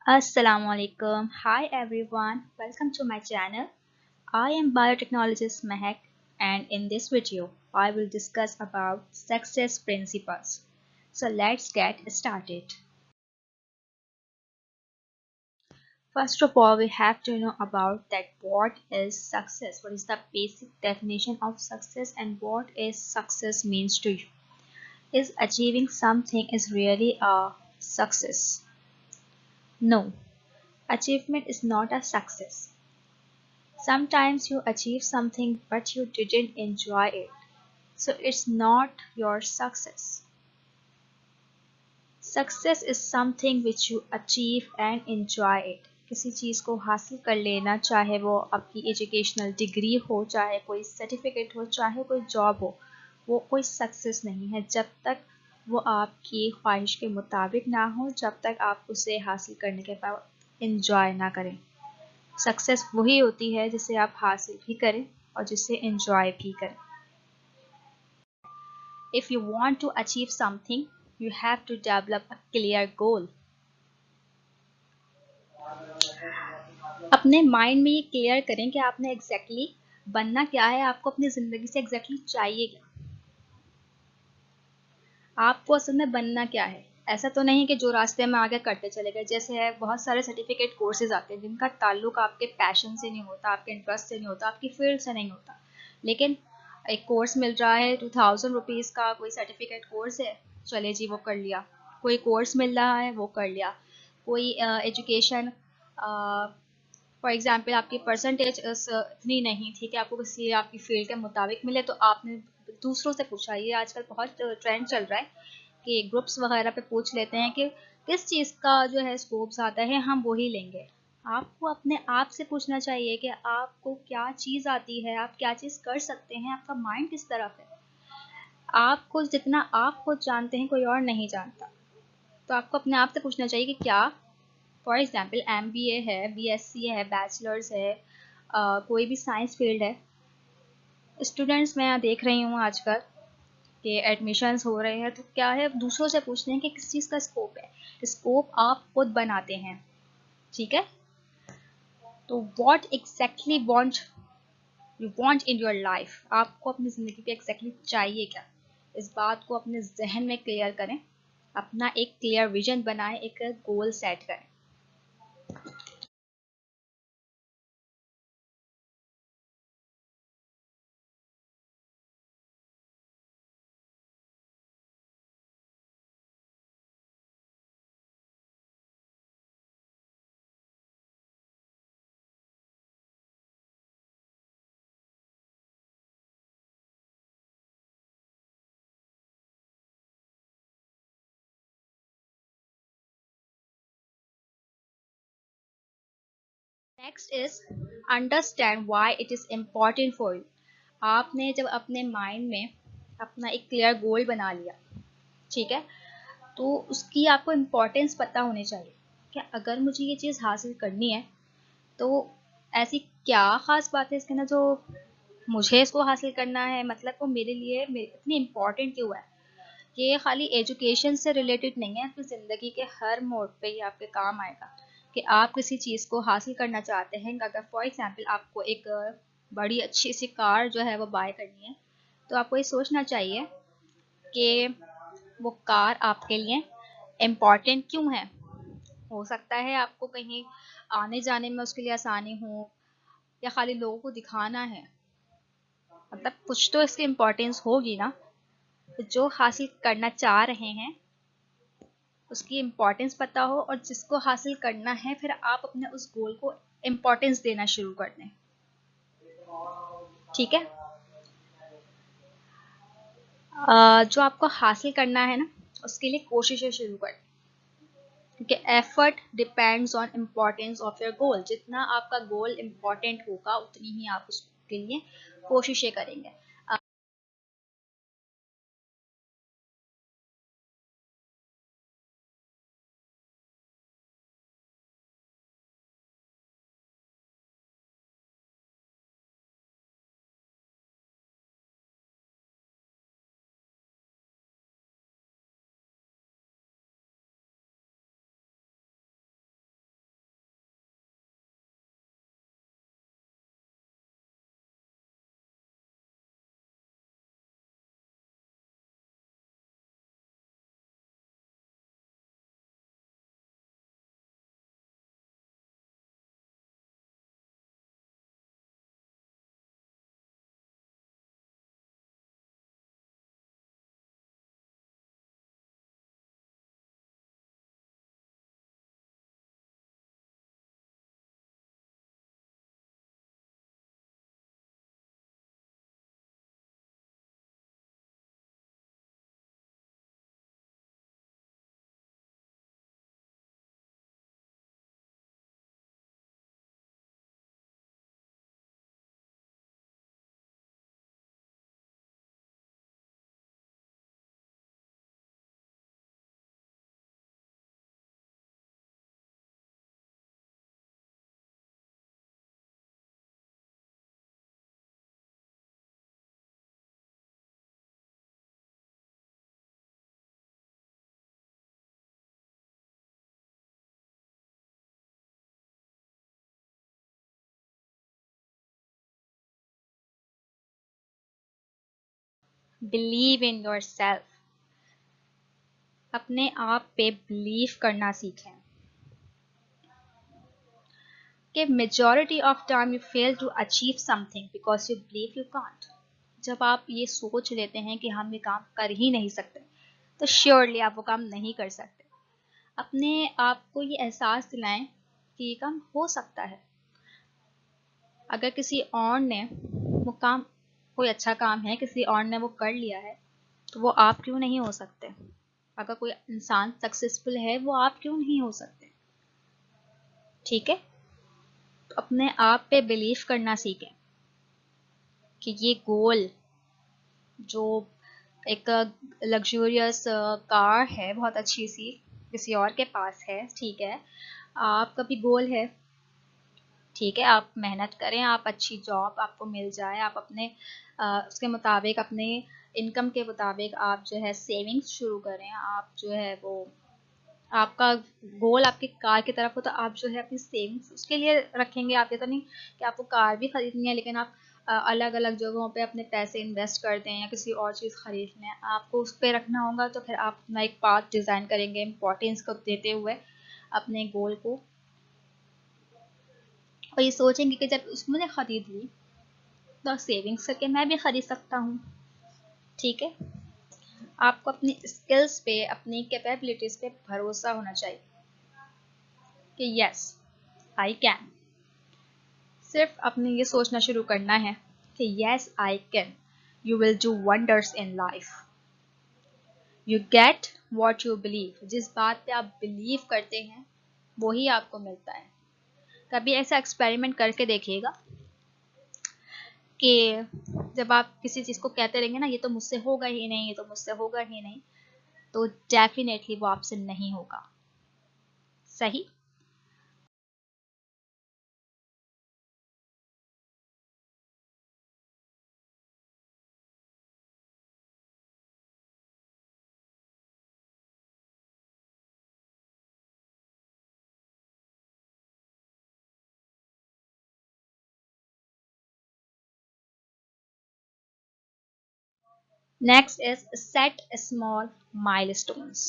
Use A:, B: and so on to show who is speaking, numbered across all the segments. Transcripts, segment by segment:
A: Assalamualaikum. Hi everyone. Welcome to my channel. I am biotechnologist Mehak and in this video I will discuss about success principles. So let's get started. First of all, we have to know about that what is success. What is the basic definition of success and what is success means to you? Is achieving something is really a success? No. Achievement is not a success. Sometimes you achieve something but you didn't enjoy it. So it's not your success. Success is something which you achieve and enjoy it. किसी चीज़ को हासिल कर लेना, चाहे वो आपकी educational degree हो, चाहे कोई सर्टिफिकेट हो, चाहे कोई जॉब हो, वो कोई सक्सेस नहीं है जब तक वो आपकी ख्वाहिश के मुताबिक ना हो, जब तक आप उसे हासिल करने के बाद इंजॉय ना करें। सक्सेस वही होती है जिसे आप हासिल भी करें और जिसे एंजॉय भी करें। If you want to achieve something, you have to develop a clear goal. अपने माइंड में ये क्लियर करें कि आपने बनना क्या है, आपको अपनी ज़िंदगी से चाहिए क्या, आपको असल में बनना क्या है। ऐसा तो नहीं कि जो रास्ते में आगे करते चले गए, जैसे है बहुत सारे सर्टिफिकेट कोर्सेज आते हैं जिनका ताल्लुक आपके पैशन से नहीं होता, आपके इंटरेस्ट से नहीं होता, आपकी फील्ड से नहीं होता, लेकिन एक कोर्स मिल रहा है 2000 रुपीज़ का, कोई सर्टिफिकेट कोर्स है, चले जी वो कर लिया। कोई कोर्स मिल रहा है वो कर लिया। कोई एजुकेशन, फॉर एग्जाम्पल आपकी परसेंटेज इतनी नहीं थी कि आपको किसी आपकी फील्ड के मुताबिक मिले, तो आपने दूसरों से पूछा। ये आजकल बहुत ट्रेंड चल रहा है कि ग्रुप्स वगैरह पे पूछ लेते हैं कि किस चीज़ का जो है स्कोप्स आता है, हम वही लेंगे। आपको अपने आप से पूछना चाहिए कि आपको क्या चीज़ आती है, आप क्या चीज़ कर सकते हैं, आपका माइंड किस तरफ है। आपको जितना आप खुद जानते हैं कोई और नहीं जानता। तो आपको अपने आप से पूछना चाहिए कि क्या, फॉर एग्जाम्पल एमबीए है, बीएससी है, बैचलर्स है, कोई भी साइंस फील्ड है, स्टूडेंट्स मैं देख रही हूँ आजकल कि एडमिशन्स हो रहे हैं, तो क्या है दूसरों से पूछते हैं कि किस चीज़ का स्कोप है। स्कोप आप खुद बनाते हैं, ठीक है। तो what exactly want you want in your life, आपको अपनी ज़िंदगी पे एग्जैक्टली चाहिए क्या, इस बात को अपने जहन में क्लियर करें। अपना एक क्लियर विजन बनाएं, एक गोल सेट करें। Next is understand why it is important for you. आपने जब अपने माइंड में अपना एक क्लियर गोल बना लिया, ठीक है, तो उसकी आपको इम्पोर्टेंस पता होनी चाहिए कि अगर मुझे ये चीज़ हासिल करनी है तो ऐसी क्या ख़ास बात है इसके अंदर जो मुझे इसको हासिल करना है, मतलब वो मेरे लिए इतनी इम्पोर्टेंट क्यों है। ये खाली एजुकेशन से रिलेटेड नहीं है, आपकी ज़िंदगी के हर मोड़ पे ये आपके काम आएगा कि आप किसी चीज़ को हासिल करना चाहते हैं। अगर फॉर एग्जांपल आपको एक बड़ी अच्छी सी कार जो है वो बाय करनी है, तो आपको ये सोचना चाहिए कि वो कार आपके लिए इम्पॉर्टेंट क्यों है। हो सकता है आपको कहीं आने जाने में उसके लिए आसानी हो, या खाली लोगों को दिखाना है, मतलब कुछ तो इसकी इम्पोर्टेंस होगी ना। तो जो हासिल करना चाह रहे हैं उसकी इम्पोर्टेंस पता हो, और जिसको हासिल करना है फिर आप अपने उस गोल को इम्पोर्टेंस देना शुरू कर दें, ठीक है। जो आपको हासिल करना है ना, उसके लिए कोशिशें शुरू कर दें, क्योंकि effort depends on importance of your goal. जितना आपका गोल इम्पोर्टेंट होगा उतनी ही आप उसके लिए कोशिशें करेंगे। बिलीव इन योर सेल्फ, अपने आप पे बिलीव करना सीखें कि majority of time you fail to achieve something because you believe you can't. जब आप ये सोच लेते हैं कि हम ये काम कर ही नहीं सकते, तो श्योरली आप वो काम नहीं कर सकते। अपने आप को ये एहसास दिलाएं कि ये काम हो सकता है। अगर किसी और ने वो काम, कोई अच्छा काम है, किसी और ने वो कर लिया है, तो वो आप क्यों नहीं हो सकते? अगर कोई इंसान सक्सेसफुल है, वो आप क्यों नहीं हो सकते? ठीक है, तो अपने आप पे बिलीव करना सीखें कि ये गोल, जो एक लग्जूरियस कार है बहुत अच्छी सी, किसी और के पास है, ठीक है, आपका भी गोल है, ठीक है, आप मेहनत करें, आप अच्छी जॉब आपको मिल जाए, आप अपने उसके मुताबिक, अपने इनकम के मुताबिक आप जो है सेविंग्स शुरू करें, आप जो है वो, आपका गोल आपकी कार की तरफ हो, तो आप जो है अपनी सेविंग्स उसके लिए रखेंगे। आप ये तो नहीं कि आपको कार भी खरीदनी है लेकिन आप अलग अलग जगहों पे अपने पैसे इन्वेस्ट कर दें या किसी और चीज़ खरीद लें। आपको उस पर रखना होगा, तो फिर आप अपना एक पाथ डिज़ाइन करेंगे इम्पोर्टेंस को देते हुए अपने गोल को, और ये सोचेंगे कि जब उसने खरीद ली तो सेविंग्स करके मैं भी खरीद सकता हूँ। ठीक है, आपको अपनी स्किल्स पे, अपनी कैपेबिलिटीज पे भरोसा होना चाहिए कि यस आई कैन। सिर्फ अपने ये सोचना शुरू करना है कि yes I can, you will do wonders in life. You get what you believe, जिस बात पे आप बिलीव करते हैं वही आपको मिलता है। कभी ऐसा एक्सपेरिमेंट करके देखिएगा कि जब आप किसी चीज़ को कहते रहेंगे ना, ये तो मुझसे होगा ही नहीं, ये तो मुझसे होगा ही नहीं, तो डेफिनेटली वो आपसे नहीं होगा। सही। Next is set small milestones.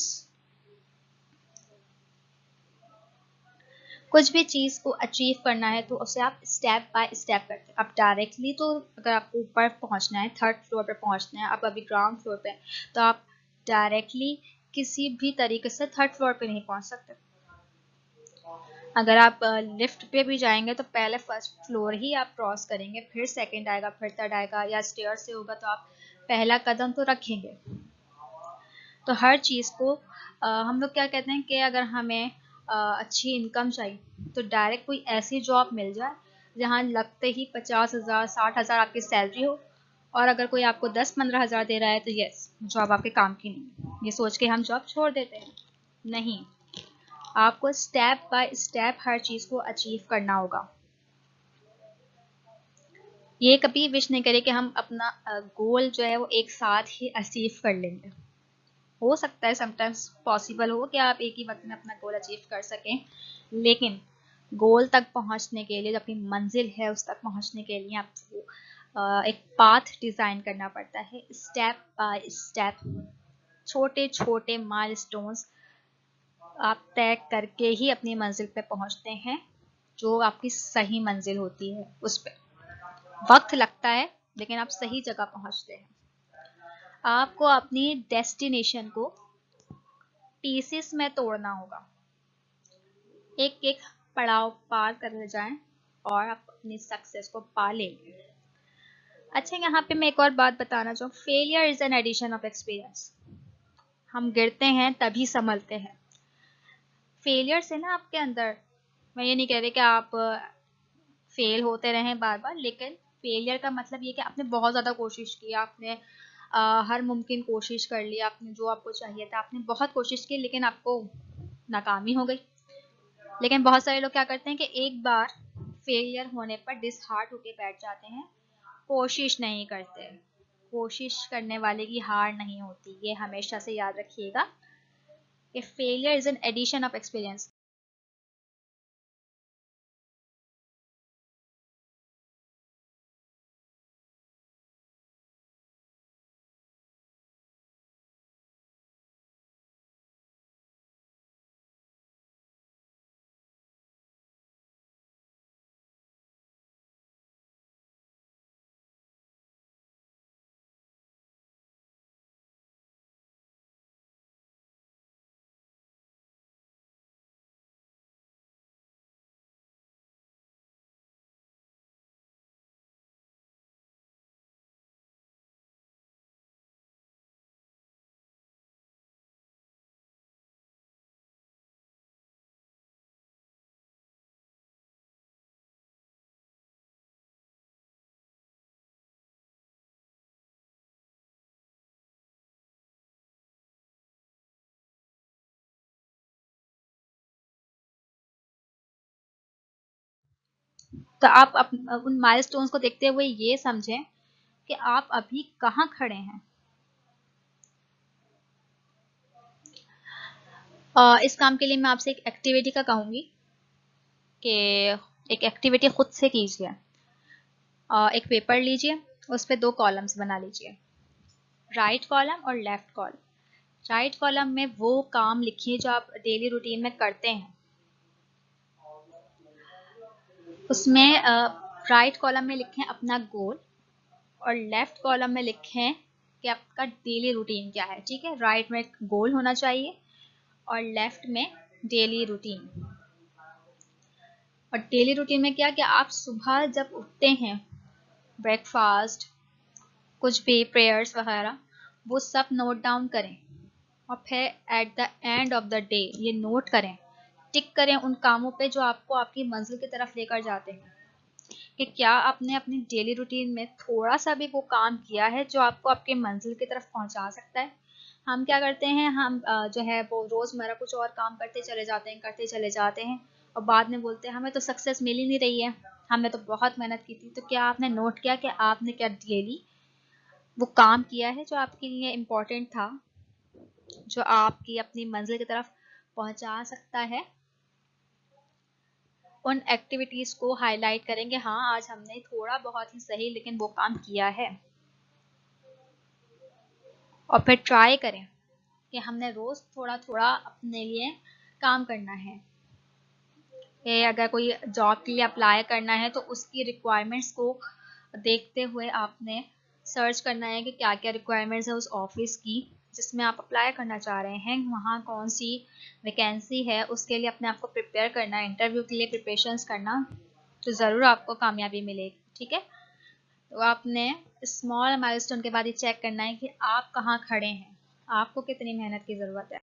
A: कुछ भी चीज़ को अचीव करना है तो उसे आप स्टेप बाय स्टेप करते हैं। आप डायरेक्टली, तो अगर आपको ऊपर पहुंचना है, थर्ड फ्लोर पे पहुंचना है, आप अभी ग्राउंड फ्लोर पे, तो आप डायरेक्टली किसी भी तरीके से थर्ड फ्लोर पे नहीं पहुंच सकते। अगर आप लिफ्ट पे भी जाएंगे तो पहले फर्स्ट फ्लोर ही आप क्रॉस करेंगे, फिर सेकंड आएगा, फिर थर्ड आएगा, या स्टेयर से होगा तो आप पहला कदम तो रखेंगे। तो हर चीज़ को हम लोग क्या कहते हैं कि अगर हमें अच्छी इनकम चाहिए तो डायरेक्ट कोई ऐसी जॉब मिल जाए जहाँ लगते ही 50,000 60,000 आपकी सैलरी हो, और अगर कोई आपको 10-15 हज़ार दे रहा है तो यस, जॉब आपके काम की नहीं, ये सोच के हम जॉब छोड़ देते हैं। नहीं, आपको स्टेप बाय स्टेप हर चीज़ को अचीव करना होगा। ये कभी विश नहीं करें कि हम अपना गोल जो है वो एक साथ ही अचीव कर लेंगे। हो सकता है समटाइम्स पॉसिबल हो कि आप एक ही वक्त में अपना गोल अचीव कर सकें, लेकिन गोल तक पहुंचने के लिए, जो अपनी मंजिल है उस तक पहुंचने के लिए आपको एक पाथ डिज़ाइन करना पड़ता है, स्टेप बाय स्टेप, छोटे छोटे माइलस्टोन्स आप तय करके ही अपनी मंजिल पे पहुंचते हैं, जो आपकी सही मंजिल होती है। उस पर वक्त लगता है लेकिन आप सही जगह पहुंचते हैं। आपको अपनी डेस्टिनेशन को पीसेस में तोड़ना होगा, एक एक पड़ाव पार कर जाएं और आप अपनी सक्सेस को पा लेंगे। अच्छा, यहाँ पे मैं एक और बात बताना चाहूँ, failure is an addition of experience. हम गिरते हैं तभी संभलते हैं। फेलियर से ना आपके अंदर, मैं ये नहीं कह रही कि आप फेल होते रहें बार बार, लेकिन फेलियर का मतलब ये कि आपने बहुत ज़्यादा कोशिश की, आपने हर मुमकिन कोशिश कर ली, आपने जो आपको चाहिए था, आपने बहुत कोशिश की, लेकिन आपको नाकामी हो गई। लेकिन बहुत सारे लोग क्या करते हैं कि एक बार फेलियर होने पर डिसहार्ट होके बैठ जाते हैं, कोशिश नहीं करते। कोशिश करने वाले की हार नहीं होती, ये हमेशा से याद रखिएगा कि failure is an addition of experience. तो आप उन माइलस्टोन्स को देखते हुए ये समझें कि आप अभी कहाँ खड़े हैं। इस काम के लिए मैं आपसे एक एक्टिविटी का कहूँगी कि एक एक्टिविटी खुद से कीजिए। एक पेपर लीजिए, उस पर 2 कॉलम्स बना लीजिए, राइट कॉलम और लेफ्ट कॉलम। राइट कॉलम में वो काम लिखिए जो आप डेली रूटीन में करते हैं। उसमें राइट कॉलम में लिखें अपना गोल और लेफ्ट कॉलम में लिखें कि आपका डेली रूटीन क्या है। ठीक है, राइट में गोल होना चाहिए और लेफ्ट में डेली रूटीन। और डेली रूटीन में क्या कि आप सुबह जब उठते हैं, ब्रेकफास्ट, कुछ भी प्रेयर्स वगैरह, वो सब नोट डाउन करें और फिर at the end of the day ये नोट करें, टिक करें उन कामों पे जो आपको आपकी मंजिल की तरफ लेकर जाते हैं, कि क्या आपने अपनी डेली रूटीन में थोड़ा सा भी वो काम किया है जो आपको आपके मंजिल की तरफ पहुंचा सकता है। हम क्या करते हैं, हम जो है वो रोज़मर्रा कुछ और काम करते चले जाते हैं और बाद में बोलते हैं हमें तो सक्सेस मिल ही नहीं रही है, हमने तो बहुत मेहनत की थी। तो क्या आपने नोट किया कि आपने क्या डेली वो काम किया है जो आपके लिए इम्पोर्टेंट था, जो आपकी अपनी मंजिल की तरफ पहुंचा सकता है। उन एक्टिविटीज को हाईलाइट करेंगे, हाँ आज हमने थोड़ा बहुत ही सही लेकिन वो काम किया है। और फिर ट्राई करें कि हमने रोज थोड़ा थोड़ा अपने लिए काम करना है। कि अगर कोई जॉब के लिए अप्लाई करना है तो उसकी रिक्वायरमेंट्स को देखते हुए आपने सर्च करना है कि क्या क्या रिक्वायरमेंट्स है उस ऑफिस की जिसमें आप अप्लाई करना चाह रहे हैं, वहाँ कौन सी वैकेंसी है, उसके लिए अपने आप को प्रिपेयर करना है, इंटरव्यू के लिए प्रिपरेशंस करना, तो ज़रूर आपको कामयाबी मिलेगी। ठीक है, तो आपने स्मॉल माइलस्टोन के बाद ये चेक करना है कि आप कहाँ खड़े हैं, आपको कितनी मेहनत की ज़रूरत है।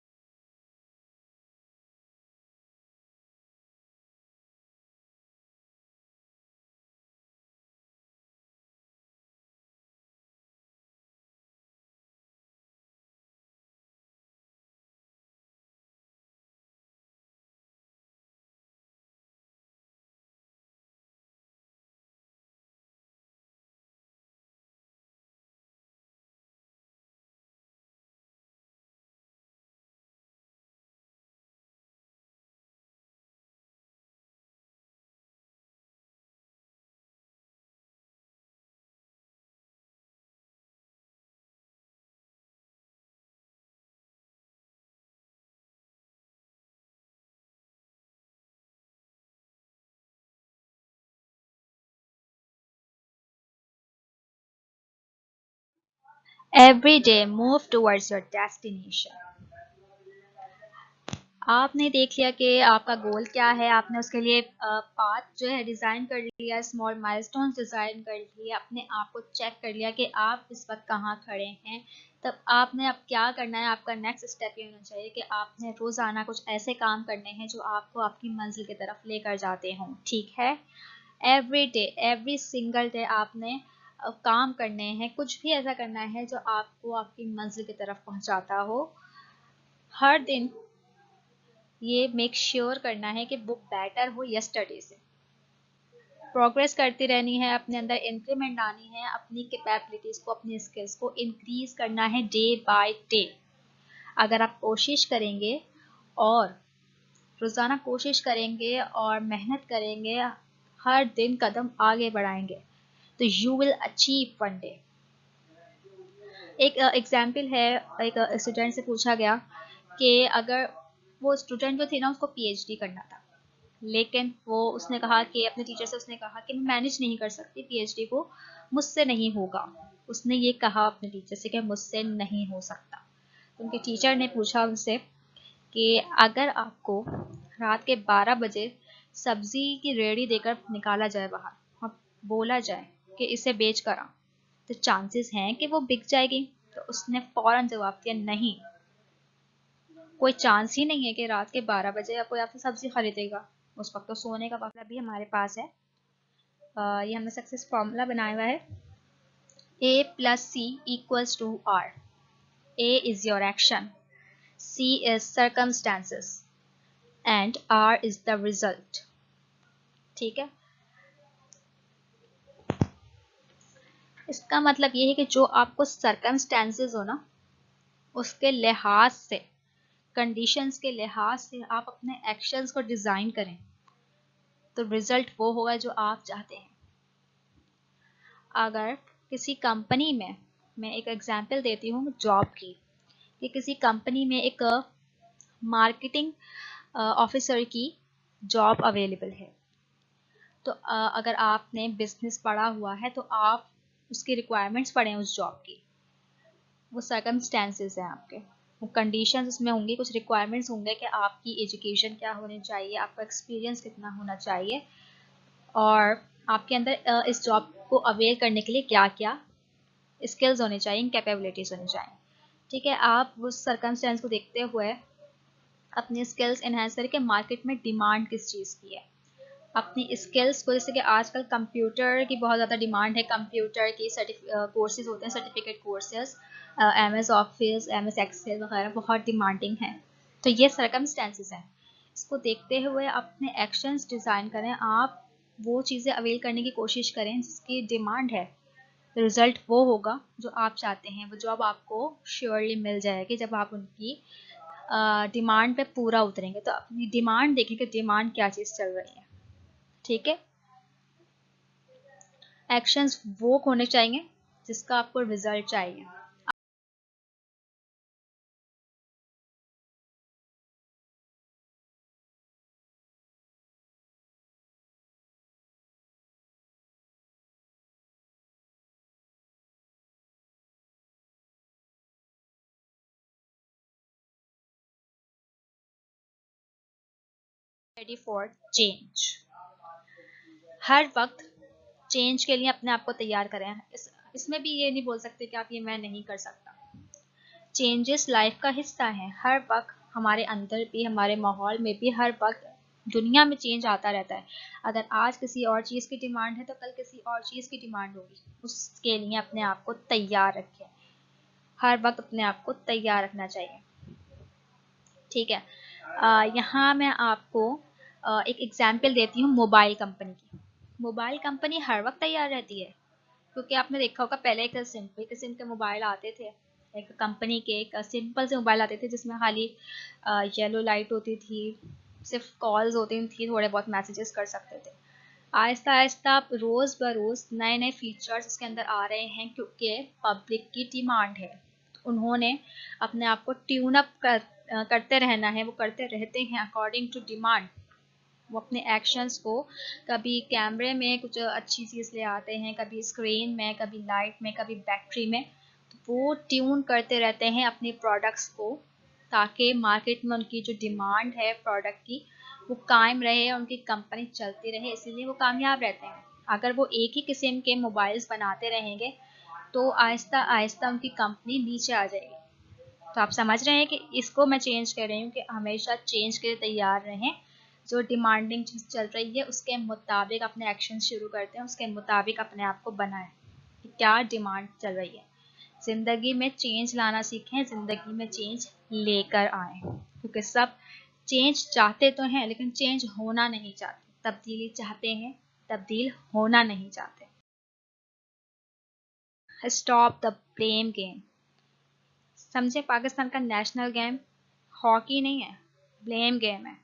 A: Every day move towards your destination. आपने देख लिया कि आपका गोल क्या है, आपने उसके लिए पाथ जो है डिज़ाइन कर लिया, स्मॉल माइलस्टोन्स डिज़ाइन कर लिए, अपने आप को चेक कर लिया कि आप इस वक्त कहाँ खड़े हैं। तब आपने अब क्या करना है, आपका नेक्स्ट स्टेप ये होना चाहिए कि आपने रोज़ाना कुछ ऐसे काम करने हैं जो आपको आपकी मंजिल की तरफ लेकर जाते हों। ठीक है, every day, every single day आपने काम करने हैं, कुछ भी ऐसा करना है जो आपको आपकी मंजिल की तरफ पहुंचाता हो। हर दिन ये मेक श्योर करना है कि वो बेटर हो यस्टरडे से। प्रोग्रेस करती रहनी है, अपने अंदर इंक्रीमेंट आनी है, अपनी कैपेबिलिटीज को, अपनी स्किल्स को इंक्रीज करना है डे बाय डे। अगर आप कोशिश करेंगे और रोज़ाना कोशिश करेंगे और मेहनत करेंगे, हर दिन कदम आगे बढ़ाएंगे, तो you will achieve one day. एक एग्जाम्पल है, एक स्टूडेंट से पूछा गया कि अगर वो स्टूडेंट जो थी ना उसको पीएचडी करना था, लेकिन वो उसने कहा कि अपने टीचर से उसने कहा कि मैं मैनेज नहीं कर सकती पीएचडी को, मुझसे नहीं होगा। उसने ये कहा अपने टीचर से कि मुझसे नहीं हो सकता। तो उनके टीचर ने पूछा उनसे कि अगर आपको रात के 12 बजे सब्जी की रेड़ी देकर निकाला जाए बाहर और बोला जाए कि इसे बेच कर आ, तो चांसेस हैं कि वो बिक जाएगी। तो उसने फौरन जवाब दिया नहीं, कोई चांस ही नहीं है कि रात के 12 बजे या कोई आपसे सब्जी खरीदेगा। उस वक्त तो सोने का वक्त भी हमारे पास है। ये हमने सक्सेस फॉर्मूला बनाया हुआ है, A plus C equals to R. A is your action, C is circumstances and R is the result. ठीक है, इसका मतलब ये है कि जो आपको सर्कमस्टेंसेस हो ना, उसके लिहाज से, कंडीशंस के लिहाज से आप अपने एक्शंस को डिज़ाइन करें, तो रिजल्ट वो होगा जो आप चाहते हैं। अगर किसी कंपनी में, मैं एक एग्जांपल देती हूँ जॉब की, कि किसी कंपनी में एक मार्केटिंग ऑफिसर की जॉब अवेलेबल है, तो अगर आपने बिजनेस पढ़ा हुआ है तो आप उसकी रिक्वायरमेंट्स पढ़ें उस जॉब की, वो सर्कमस्टेंसेस हैं आपके, वो कंडीशंस उसमें होंगी, कुछ रिक्वायरमेंट्स होंगे कि आपकी एजुकेशन क्या होनी चाहिए, आपका एक्सपीरियंस कितना होना चाहिए, और आपके अंदर इस जॉब को अवेयर करने के लिए क्या क्या स्किल्स होने चाहिए, कैपेबिलिटीज होनी चाहिए। ठीक है, आप उस सर्कमस्टेंस को देखते हुए अपनी स्किल्स एनहांस करके मार्केट में डिमांड किस चीज़ की है, अपनी स्किल्स को, जैसे कि आजकल कंप्यूटर की बहुत ज़्यादा डिमांड है, कंप्यूटर की कोर्सेज होते हैं, certificate courses, MS Office, MS Excel वगैरह बहुत डिमांडिंग है। तो ये सर्कमस्टेंसेस हैं, इसको देखते हुए अपने एक्शंस डिज़ाइन करें, आप वो चीज़ें अवेल करने की कोशिश करें जिसकी डिमांड है, रिजल्ट वो होगा जो आप चाहते हैं, वो जॉब आपको श्योरली मिल जाएगी जब आप उनकी डिमांड पे पूरा उतरेंगे। तो अपनी डिमांड देखें कि डिमांड क्या चीज़ चल रही है। ठीक है, एक्शंस वो होने चाहिए जिसका आपको रिजल्ट चाहिए। रेडी फॉर चेंज, हर वक्त चेंज के लिए अपने आप को तैयार करें। इसमें भी ये नहीं बोल सकते कि आप ये मैं नहीं कर सकता। चेंजेस लाइफ का हिस्सा है, हर वक्त हमारे अंदर भी, हमारे माहौल में भी, हर वक्त दुनिया में चेंज आता रहता है। अगर आज किसी और चीज़ की डिमांड है तो कल किसी और चीज़ की डिमांड होगी, उसके लिए अपने आप को तैयार रखें, हर वक्त अपने आप को तैयार रखना चाहिए। ठीक है, यहाँ मैं आपको एक एग्जाम्पल देती हूँ मोबाइल कंपनी की। मोबाइल कंपनी हर वक्त तैयार रहती है, क्योंकि आपने देखा होगा पहले एक सिंपल किस्म के मोबाइल आते थे, एक कंपनी के एक सिंपल से मोबाइल आते थे जिसमें खाली येलो लाइट होती थी, सिर्फ कॉल्स होती थी, थोड़े बहुत मैसेजेस कर सकते थे। आहिस्ता आहिस्ता रोज़ बरोज़ नए नए फीचर्स इसके अंदर आ रहे हैं, क्योंकि पब्लिक की डिमांड है। उन्होंने अपने आप को ट्यून अप करते रहना है, वो करते रहते हैं अकॉर्डिंग टू डिमांड। वो अपने एक्शंस को कभी कैमरे में कुछ अच्छी चीज़ ले आते हैं, कभी स्क्रीन में, कभी लाइट में, कभी बैटरी में, तो वो ट्यून करते रहते हैं अपने प्रोडक्ट्स को, ताकि मार्केट में उनकी जो डिमांड है प्रोडक्ट की वो कायम रहे, उनकी कंपनी चलती रहे, इसीलिए वो कामयाब रहते हैं। अगर वो एक ही किस्म के मोबाइल्स बनाते रहेंगे तो आहिस्ता आहिस्ता उनकी कंपनी नीचे आ जाएगी। तो आप समझ रहे हैं कि इसको मैं चेंज कर रही हूँ कि हमेशा चेंज के लिए तैयार रहें, जो डिमांडिंग चीज़ चल रही है उसके मुताबिक अपने एक्शन शुरू करते हैं, उसके मुताबिक अपने आप को बनाएं कि क्या डिमांड चल रही है। ज़िंदगी में चेंज लाना सीखें, ज़िंदगी में चेंज लेकर आएं, क्योंकि सब चेंज चाहते तो हैं लेकिन चेंज होना नहीं चाहते, तब्दीली चाहते हैं, तब्दील होना नहीं चाहते। Stop the blame game. समझे, पाकिस्तान का नेशनल गेम हॉकी नहीं है, ब्लेम गेम है।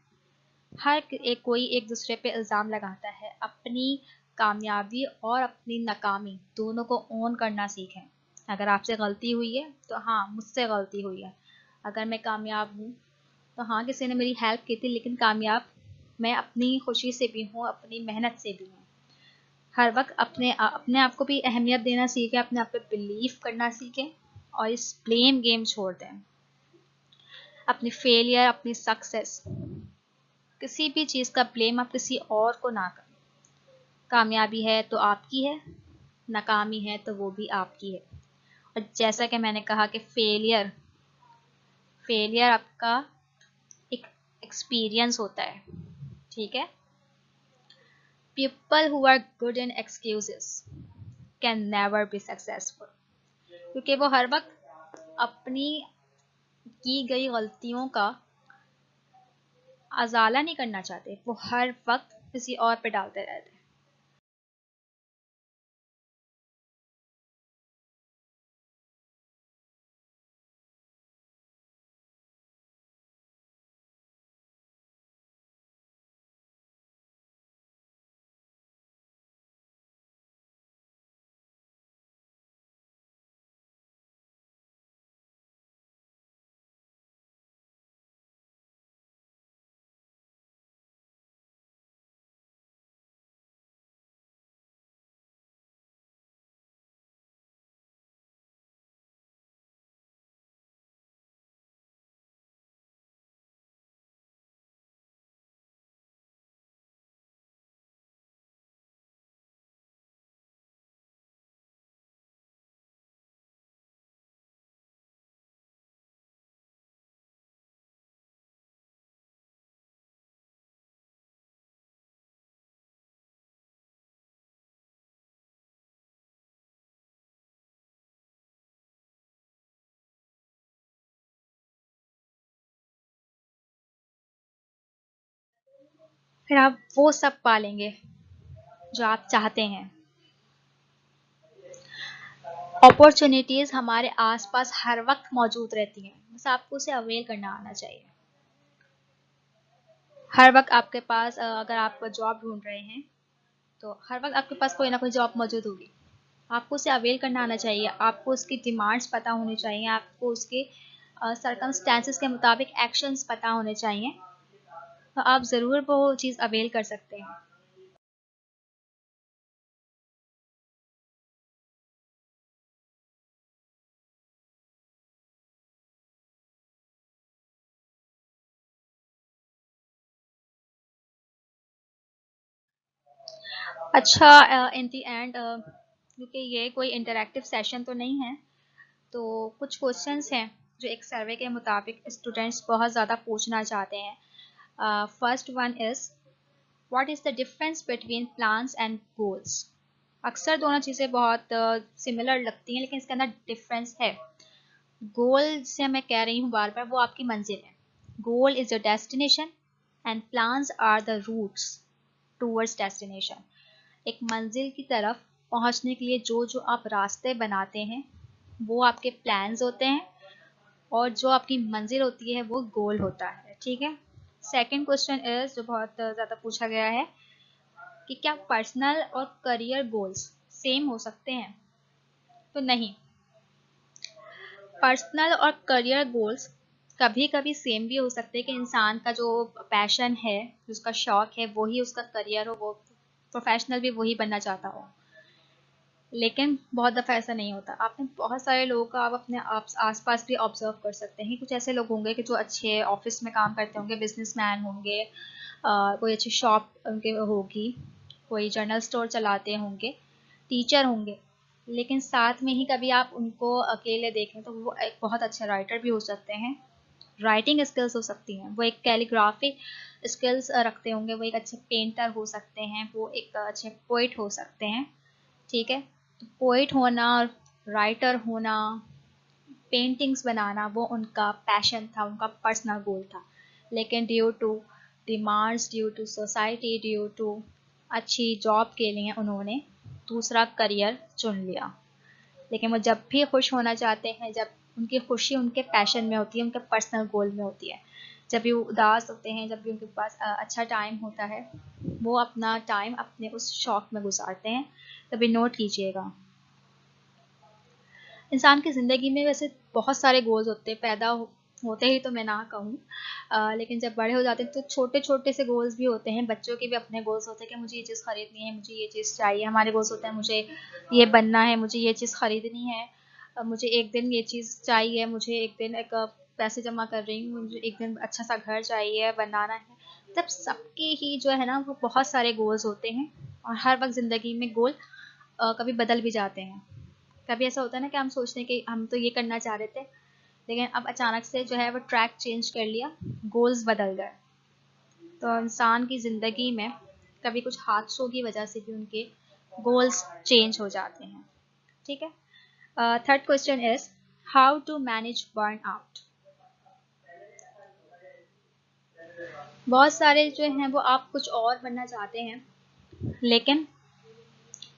A: हर एक कोई एक दूसरे पे इल्ज़ाम लगाता है, अपनी कामयाबी और अपनी नाकामी दोनों को ओन करना सीखें। अगर आपसे गलती हुई है तो हाँ मुझसे गलती हुई है, अगर मैं कामयाब हूँ तो हाँ किसी ने मेरी हेल्प की थी, लेकिन कामयाब मैं अपनी खुशी से भी हूँ, अपनी मेहनत से भी हूँ। हर वक्त अपने आप को भी अहमियत देना सीखें, अपने आप पे बिलीव करना सीखें, और इस ब्लेम गेम छोड़ दें। अपनी फेलियर, अपनी सक्सेस, किसी भी चीज़ का ब्लेम आप किसी और को ना करें। कामयाबी है तो आपकी है, नाकामी है तो वो भी आपकी है। और जैसा कि मैंने कहा कि फेलियर फेलियर आपका एक एक्सपीरियंस होता है। ठीक है, people who are good in excuses can never be successful, क्योंकि वो हर वक्त अपनी की गई गलतियों का अजाला नहीं करना चाहते, वो हर वक्त किसी और पे डालते रहते हैं। फिर आप वो सब पालेंगे जो आप चाहते हैं। अपॉर्चुनिटीज़ हमारे आसपास हर वक्त मौजूद रहती हैं, बस आपको उसे अवेल करना आना चाहिए। हर वक्त आपके पास अगर आप जॉब ढूंढ रहे हैं तो हर वक्त आपके पास कोई ना कोई जॉब मौजूद होगी। आपको उसे अवेल करना आना चाहिए, आपको उसकी डिमांड्स पता होनी चाहिए, आपको उसके सर्कमस्टेंसेस के मुताबिक एक्शंस पता होने चाहिए, तो आप ज़रूर वो चीज़ अवेल कर सकते हैं। अच्छा, इन दी एंड क्योंकि ये कोई इंटरैक्टिव सेशन तो नहीं है, तो कुछ क्वेश्चंस हैं जो एक सर्वे के मुताबिक स्टूडेंट्स बहुत ज़्यादा पूछना चाहते हैं। First one is, what is the difference between plans and goals. अक्सर दोनों चीज़ें बहुत सिमिलर लगती हैं, लेकिन इसके अंदर डिफरेंस है। गोल से मैं कह रही हूँ बार बार, वो आपकी मंजिल है। Goal is your destination and plans are the routes towards destination. एक मंजिल की तरफ पहुंचने के लिए जो जो आप रास्ते बनाते हैं वो आपके प्लान्स होते हैं, और जो आपकी मंजिल होती है वो गोल होता है। ठीक है। सेकंड क्वेश्चन इज, जो बहुत ज़्यादा पूछा गया है, कि क्या पर्सनल और करियर गोल्स सेम हो सकते हैं। तो नहीं, पर्सनल और करियर गोल्स कभी कभी सेम भी हो सकते हैं, कि इंसान का जो पैशन है, जो उसका शौक है, वही उसका करियर हो, वो प्रोफेशनल भी वही बनना चाहता हो। लेकिन बहुत दफ़ा ऐसा नहीं होता। आपने बहुत सारे लोगों का आप अपने आसपास भी ऑब्जर्व कर सकते हैं। कुछ ऐसे लोग होंगे कि जो अच्छे ऑफिस में काम करते होंगे, बिजनेसमैन होंगे, कोई अच्छी शॉप उनके होगी, कोई जनरल स्टोर चलाते होंगे, टीचर होंगे, लेकिन साथ में ही कभी आप उनको अकेले देखें तो वो एक बहुत अच्छे राइटर भी हो सकते हैं। राइटिंग स्किल्स हो सकती हैं, वो एक कैलीग्राफी स्किल्स रखते होंगे, वो एक अच्छे पेंटर हो सकते हैं, वो एक अच्छे पोइट हो सकते हैं। ठीक है। तो पोइट होना, राइटर होना, पेंटिंग्स बनाना, वो उनका पैशन था, उनका पर्सनल गोल था। लेकिन due to demands, due to society, due to अच्छी जॉब के लिए उन्होंने दूसरा करियर चुन लिया। लेकिन वो जब भी खुश होना चाहते हैं, जब उनकी खुशी उनके पैशन में होती है, उनके पर्सनल गोल में होती है, जब भी वो उदास होते हैं, जब भी उनके पास अच्छा टाइम होता है, वो अपना टाइम अपने उस शौक में गुजारते हैं। तभी नोट कीजिएगा। इंसान की ज़िंदगी में वैसे बहुत सारे गोल्स होते हैं, होते ही तो मैं ना कहूँ, लेकिन जब बड़े हो जाते हैं तो छोटे छोटे से गोल्स भी होते हैं। बच्चों के भी अपने गोल्स होते हैं, कि मुझे ये चीज़ खरीदनी है, मुझे ये चीज़ चाहिए। हमारे गोल्स होते हैं, मुझे ये बनना है, मुझे ये चीज़ खरीदनी है, मुझे एक दिन ये चीज़ चाहिए, मुझे एक दिन एक पैसे जमा कर रही हूँ, मुझे एक दिन अच्छा सा घर चाहिए, बनाना है। तब सबके ही जो है ना, वो बहुत सारे गोल्स होते हैं, और हर वक्त ज़िंदगी में गोल कभी बदल भी जाते हैं। कभी ऐसा होता है ना कि हम सोचते हैं कि हम तो ये करना चाह रहे थे, लेकिन अब अचानक से जो है वो ट्रैक चेंज कर लिया, गोल्स बदल गए। तो इंसान की ज़िंदगी में कभी कुछ हादसों की वजह से भी उनके गोल्स चेंज हो जाते हैं। ठीक है। Third question is, how to manage burn out. बहुत सारे जो हैं वो आप कुछ और बनना चाहते हैं, लेकिन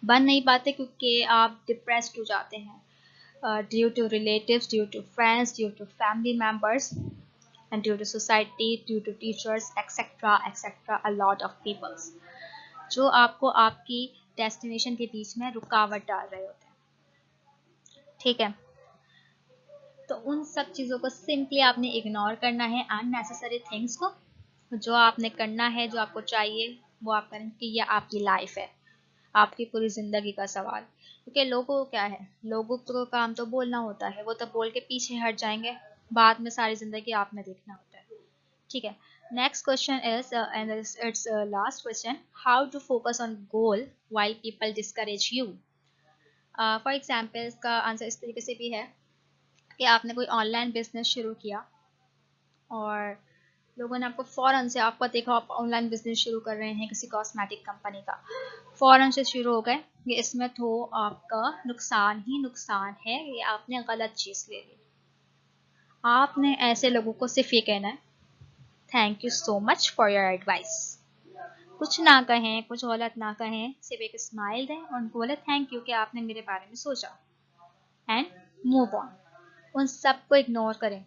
A: बन नहीं पाते, क्योंकि आप डिप्रेस्ड हो जाते हैं, due to relatives, due to friends, due to family members, and due to society, due to teachers, etc., etc., a lot of peoples, जो आपको आपकी डेस्टिनेशन के बीच में रुकावट डाल रहे होते हैं। ठीक है। तो उन सब चीज़ों को सिंपली आपने इग्नोर करना है, अननेसेसरी थिंग्स को। जो आपने करना है, जो आपको चाहिए, वो आप करें, कि यह आपकी लाइफ है, आपकी पूरी ज़िंदगी का सवाल। क्योंकि लोगों को क्या है, लोगों को काम तो बोलना होता है, वो तो बोल के पीछे हट जाएंगे, बाद में सारी ज़िंदगी आपने देखना होता है। ठीक है। Next question is, and it's last question, how to focus on goal while people discourage you. For example, इसका आंसर इस तरीके से भी है कि आपने कोई ऑनलाइन बिजनेस शुरू किया, और लोगों ने आपको फ़ौरन से, आपको देखा आप ऑनलाइन बिजनेस शुरू कर रहे हैं किसी कॉस्मेटिक कंपनी का, फ़ौरन से शुरू हो गए, ये इसमें तो आपका नुकसान ही नुकसान है, ये आपने गलत चीज़ ले ली। आपने ऐसे लोगों को सिर्फ ये कहना है, thank you so much for your advice. कुछ ना कहें, कुछ गलत ना कहें, सिर्फ एक स्माइल दें और उनको बोले थैंक यू कि आपने मेरे बारे में सोचा, एंड मूव ऑन। उन सबको इग्नोर करें।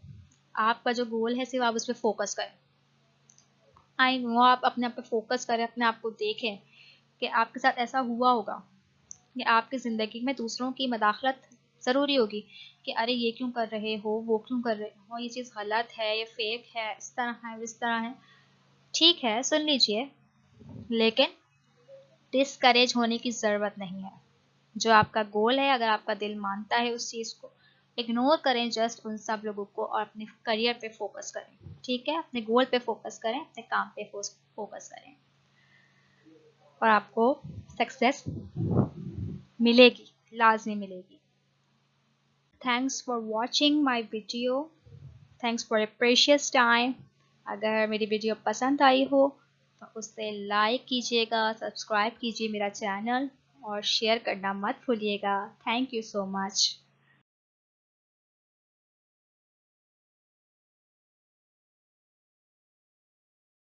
A: आपका जो गोल है सिर्फ आप उस पर फोकस करें। आई नो आप अपने आप पे फोकस करें, अपने आप को देखें कि आपके साथ ऐसा हुआ होगा कि आपकी ज़िंदगी में दूसरों की मदाखलत ज़रूरी होगी कि अरे ये क्यों कर रहे हो, वो क्यों कर रहे हो, ये चीज़ गलत है, ये फेक है, इस तरह है, इस तरह है। ठीक है, सुन लीजिए, लेकिन डिस्करेज होने की ज़रूरत नहीं है। जो आपका गोल है, अगर आपका दिल मानता है उस चीज़ को, इग्नोर करें जस्ट उन सब लोगों को और अपने करियर पे फोकस करें। ठीक है, अपने गोल पे फोकस करें, अपने काम पे फोकस करें और आपको सक्सेस मिलेगी, लाजमी मिलेगी। Thanks for watching my video, thanks for a precious time. अगर मेरी वीडियो पसंद आई हो तो उसे लाइक कीजिएगा, सब्सक्राइब कीजिए मेरा चैनल और शेयर करना मत भूलिएगा। Thank you so much.